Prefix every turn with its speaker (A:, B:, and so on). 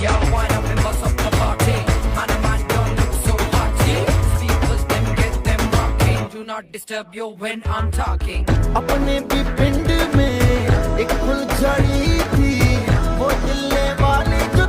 A: Yo, wind up and bust up the party. Man, don't look so haughty. Speakers, them get them rocking. Do not disturb you when I'm talking.
B: अपने भी पिंड में एक फुलझड़ी थी, वो दिलने वाली जो